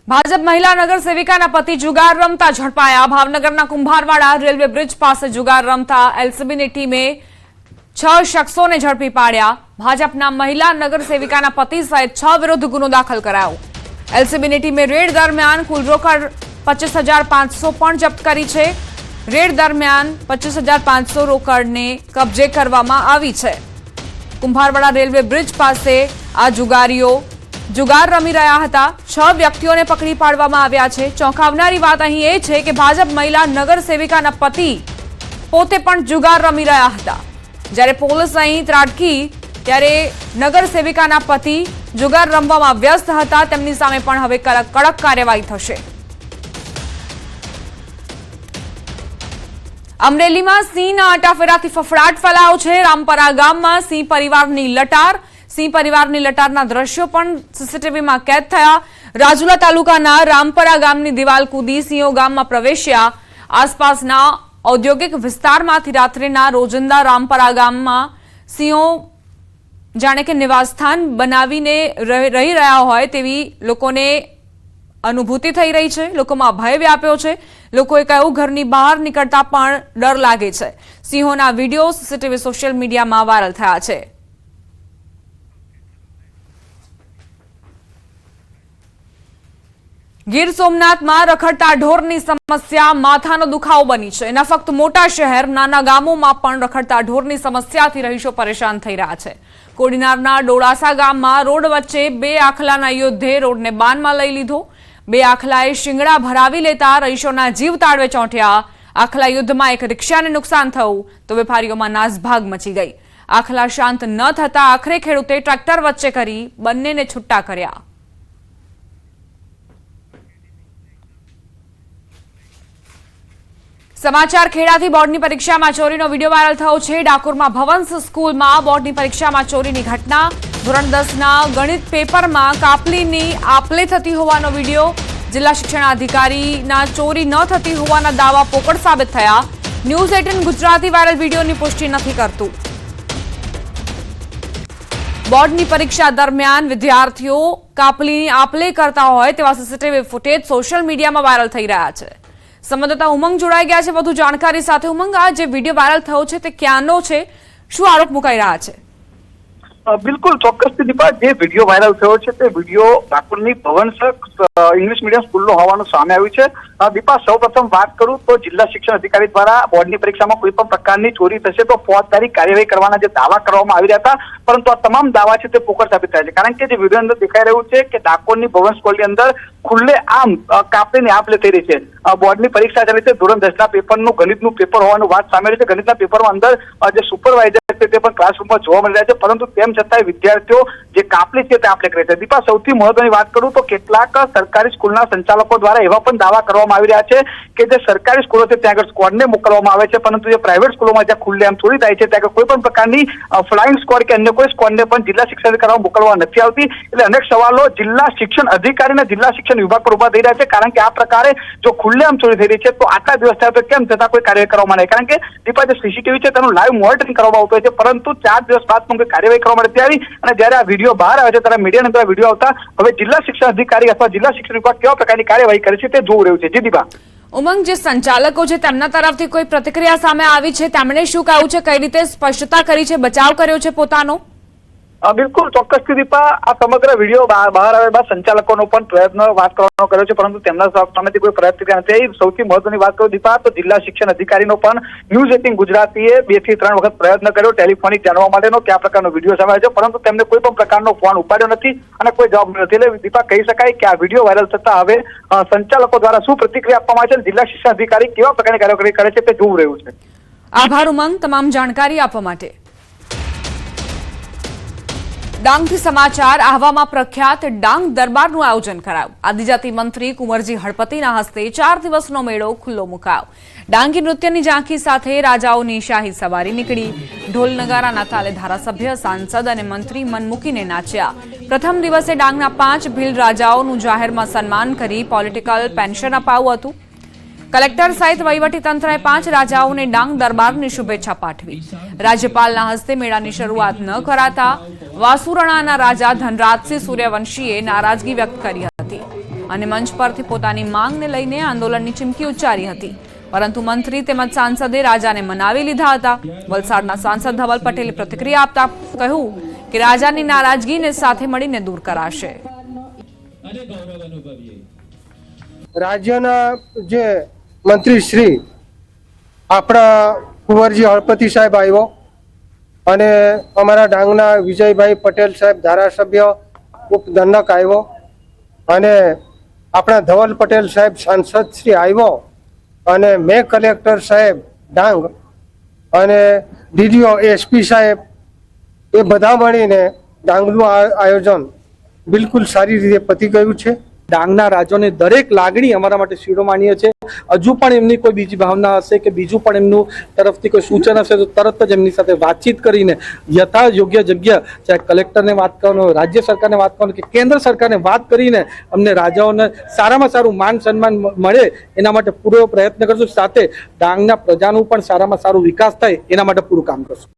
ભાજપ મહિલા નગર સેવિકાના પતિ જુગાર રમતા ઝડપાયા। ભાવનગરના કુંભારવાડા રેલવે બ્રિજ પાસે જુગાર રમતા એલસીબીની ટીમે 6 શખ્સોને ઝડપી પાડ્યા। ભાજપના મહિલા નગર સેવિકાના પતિ સહિત 6 વિરુદ્ધ ગુનો દાખલ કરાયો। એલસીબીની ટીમે રેડ દરમિયાન કુલ રોકડ 25,500 પણ જપ્ત કરી છે। રેડ દરમિયાન 25,500 રોકડને કબજે કરવામાં આવી છે। કુંભારવાડા રેલવે બ્રિજ પાસે આ જુગારીઓ जुगार रमी रहा था। 6 व्यक्तिओं ने पकड़ी पाडवामां आव्या छे। चौंकावनारी बात अहीं ए छे के भाजप महिला नगर सेविकाना पति पोते पण जुगार रमी रहा था। ज्यारे पोलीस अहीं ત્રાટકી त्यारे नगर सेविकाना पति जुगार रमवामां व्यस्त हता। तेमनी सामे पण हवे कड़क कार्यवाही थशे। अमरेलीमां सिंहना आटाफेराथी फफड़ाट फैलायो छे। रामपरा गाममां सिंह परिवारनी लटार सिंह परिवारनी लटारना दृश्यों पण सीसीटीवी में कैद थया। રાજુલા તાલુકાના રામપરા ગામની દિવાલ કૂદી સિંહો ગામમાં પ્રવેશ્યા। આસપાસના ઔદ્યોગિક વિસ્તારમાંથી રાત્રિના રોજંદા રામપરા ગામમાં સિંહો જાણે કે નિવાસસ્થાન બનાવીને રહી રહ્યા હોય તેવી લોકોને અનુભૂતિ થઈ રહી છે। લોકોમાં ભય વ્યાપ્યો છે। લોકોએ કહ્યું ઘરની બહાર નીકળતા પણ ડર લાગે છે। સિંહોના વિડીયો સીસીટીવી સોશિયલ મીડિયામાં વાયરલ થયા છે। ગીર સોમનાથમાં રખડતા ઢોરની સમસ્યા માથાનો દુખાવો બની છે। ન ફક્ત મોટા શહેર નાના ગામોમાં પણ રખડતા ઢોરની સમસ્યાથી રહીશો પરેશાન થઈ રહ્યા છે। કોડીનારના ડોળાસા ગામમાં રોડ વચ્ચે 2 આખલાના યુદ્ધે રોડને બાનમાં લઈ લીધો। 2 આખલાએ શિંગડા ભરાવી લેતા રહીશોના જીવ તાળવે ચોંટ્યા। આખલા યુદ્ધમાં એક રિક્ષાને નુકસાન થયું તો વેપારીઓમાં નાસભાગ મચી ગઈ। આખલા શાંત ન થતા આખરે ખેડૂતે ટ્રેક્ટર વચ્ચે કરી બંનેને છૂટા કર્યા। समाचार खेड़ाथी बोर्डनी परीक्षामां चोरीनो विडियो वायरल थयो छे। डाकोरमां भवंस स्कूलमां बोर्डनी परीक्षामां चोरीनी घटना। धोरण 10ना गणित पेपरमां कापलीनी आपले थती होवानो विडियो। जिल्ला शिक्षणाधिकारीना चोरी न थती होवाना दावा पोकळ साबित थया। न्यूज 18 गुजराती वायरल विडियोनी पुष्टि नथी करतुं। बोर्डनी परीक्षा दरमियान विद्यार्थीओ कापलीनी आपले करता होय तेवा सीसीटीवी फूटेज सोशल मीडियामां वायरल थई रह्या छे। संवाददाता उमंग जोड़ाई गया है વધુ જાણકારી સાથે। उमंग आ जे विडियो वायरल थयो छे ते क्यानो छे, शुं आरोप मुकाई रह्या छे? बिल्कुल ચોક્કસથી દીપા, જે વિડીયો વાયરલ થયો છે તે વિડીયો ડાકોરની ભવંસ ઇંગ્લિશ મીડિયમ સ્કૂલનો હોવાનું સામે આવ્યું છે। દીપા, સૌપ્રથમ વાત કરું તો જિલ્લા શિક્ષણ અધિકારી દ્વારા બોર્ડની પરીક્ષામાં કોઈ પણ પ્રકારની ચોરી થશે તો ફોજદારી કાર્યવાહી કરવાના જે દાવા કરવામાં આવી રહ્યા હતા, પરંતુ આ તમામ દાવા છે તે પોકળ સાબિત થયા છે। કારણ કે જે વિડીયો અંદર દેખાઈ રહ્યું છે કે ડાકોરની ભવંસ સ્કૂલની અંદર ખુલ્લે આમ કાપલીની આપ-લે થઈ રહી છે। બોર્ડની પરીક્ષા ચાલે છે। ધોરણ 10ના પેપરનું ગણિતનું પેપર હોવાનું વાત સામે રહી છે। ગણિતના પેપરમાં અંદર જે સુપરવાઇઝર છે તે પણ ક્લાસરૂમમાં જોવા મળી રહ્યા છે, પરંતુ તેમ છતાંય વિદ્યાર્થીઓ જે કાપલી છે તે આપ-લે કરે છે। દીપા, સૌથી મહત્વની વાત કરું તો કેટલાક સરકારી સ્કૂલના સંચાલકો દ્વારા એવા પણ દાવા કરવામાં આવી રહ્યા છે કે જે સરકારી સ્કૂલો છે ત્યાં આગળ સ્ક્વોડને મોકલવામાં આવે છે, પરંતુ જે પ્રાઇવેટ સ્કૂલોમાં જ્યાં ખુલ્લેઆમ ચોરી થાય છે ત્યાં કોઈ પણ પ્રકારની ફ્લાઇંગ સ્ક્વોડ કે અન્ય કોઈ સ્ક્વોડને પણ જિલ્લા શિક્ષણ અધિકારીમાં મોકલવા નથી આવતી। એટલે અનેક સવાલો જિલ્લા શિક્ષણ અધિકારી અને જિલ્લા શિક્ષણ વિભાગ પર ઉભા થઈ રહ્યા છે। કારણ કે આ પ્રકારે જો ખુલ્લેઆમ ચોરી થઈ રહી છે તો આટલા દિવસ થયા તો કેમ છતાં કોઈ કાર્યવાહી કરવામાં નહીં? કારણ કે દીપા, જે સીસીટીવી છે તેનું લાઈવ મોનિટરિંગ કરવામાં આવતું હોય છે, પરંતુ 4 દિવસ બાદ કોઈ કાર્યવાહી કરવામાં નથી આવી। અને જ્યારે આ વિડીયો બહાર આવે છે ત્યારે મીડિયાની અંદર વિડીયો આવતા હવે જિલ્લા શિક્ષણ અધિકારી અથવા જિલ્લા શિક્ષણ વિભાગ કેવા પ્રકારની કાર્યવાહી કરે છે તે જોવું રહ્યું છે। જી દીપા। ઉમંગ, જે સંચાલકો છે તેમના તરફથી કોઈ પ્રતિક્રિયા સામે આવી છે? તેમણે શું કહ્યું છે? કઈ રીતે સ્પષ્ટતા કરી છે? બચાવ કર્યો છે પોતાનો? બિલકુલ ચોક્કસથી દીપા, આ સમગ્ર વિડીયો બહાર આવ્યા બાદ સંચાલકોનો પણ પ્રયત્ન વાત કરવાનો કર્યો છે, પરંતુ તેમના સામેથી કોઈ પ્રતિક્રિયા નથી આવી। સૌથી મહત્વની વાત કરું દીપા તો જિલ્લા શિક્ષણ અધિકારીનો પણ ન્યૂઝ 18 ગુજરાતીએ 2 થી 3 વખત પ્રયત્ન કર્યો ટેલિફોનિક જાણવા માટેનો કે આ પ્રકારનો વિડીયો સામે આવ્યો છે, પરંતુ તેમને કોઈ પણ પ્રકારનો ફોન ઉપાડ્યો નથી અને કોઈ જવાબ નથી। એટલે દીપા, કહી શકાય કે આ વિડીયો વાયરલ થતા હવે સંચાલકો દ્વારા શું પ્રતિક્રિયા આપવામાં આવે છે, જિલ્લા શિક્ષણ અધિકારી કેવા પ્રકારની કાર્યવાહી કરે છે તે જોવું રહ્યું છે। આભાર ઉમંગ, તમામ જાણકારી આપવા માટે। ડાંગથી સમાચાર। આહવામાં પ્રખ્યાત ડાંગ દરબારનું આયોજન કરાયું। આદિજાતિ મંત્રી કુંવરજી હળપતિના હસ્તે 4 દિવસનો મેળો ખુલ્લો મુકાયો। ડાંગી નૃત્યની ઝાંખી સાથે રાજાઓની શાહી સવારી નીકળી। ઢોલ નગારાના તાલે ધારાસભ્ય, સાંસદ અને મંત્રી મન મૂકીને નાચ્યા। પ્રથમ દિવસે ડાંગના 5 ભીલ રાજાઓનું જાહેરમાં સન્માન કરી પોલિટિકલ પેન્શન અપાયું હતું। कलेक्टर सहित वहीवटीतंत्रे 5 राजाओं ने डांग दरबार की शुभेच्छा पाठवी। राज्यपाल हस्ते मेला की शुरुआत न कराता वासुरणाना राजा धनराजसिंह सूर्यवंशीए नाराजगी व्यक्त करी हती। અને મંચ પરથી પોતાની માંગને લઈને આંદોલનની ચીમકી ઉચ્ચારી હતી, પરંતુ મંત્રી તેમજ સાંસદે રાજાને મનાવી લીધા હતા। વલસાડના સાંસદ ધવલ પટેલે પ્રતિક્રિયા આપતા કહ્યું કે રાજાની નારાજગીને સાથે મળીને દૂર કરાશે। રાજ્યના જે મંત્રી શ્રી આપણા કુંવરજી હળપતિ સાહેબ આવ્યો અને અમારા ડાંગના વિજયભાઈ પટેલ સાહેબ ધારાસભ્ય ઉપદંડક આવ્યો અને આપણા ધવલ પટેલ સાહેબ સાંસદ શ્રી આવ્યો અને મેં કલેક્ટર સાહેબ ડાંગ અને ડીડીઓ એસપી સાહેબ એ બધા મળીને ડાંગનું આયોજન બિલકુલ સારી રીતે પતી ગયું છે। ડાંગના રાજાની દરેક લાગણી અમારા માટે શિરોમાનીય છે। હજુ પણ એમની કોઈ બીજી ભાવના હશે કે બીજું પણ એમનું તરફથી કોઈ સૂચન હશે તો તરત જ એમની સાથે વાતચીત કરીને યથા યોગ્ય જગ્યા ચાહે કલેક્ટરને વાત કરવાનો, રાજ્ય સરકારને વાત કરવાનો કે કેન્દ્ર સરકારને વાત કરીને અમને રાજાઓને સારામાં સારું માન સન્માન મળે એના માટે પૂરો પ્રયત્ન કરશું। સાથે ડાંગના પ્રજાનું પણ સારામાં સારું વિકાસ થાય એના માટે પૂરું કામ કરશું।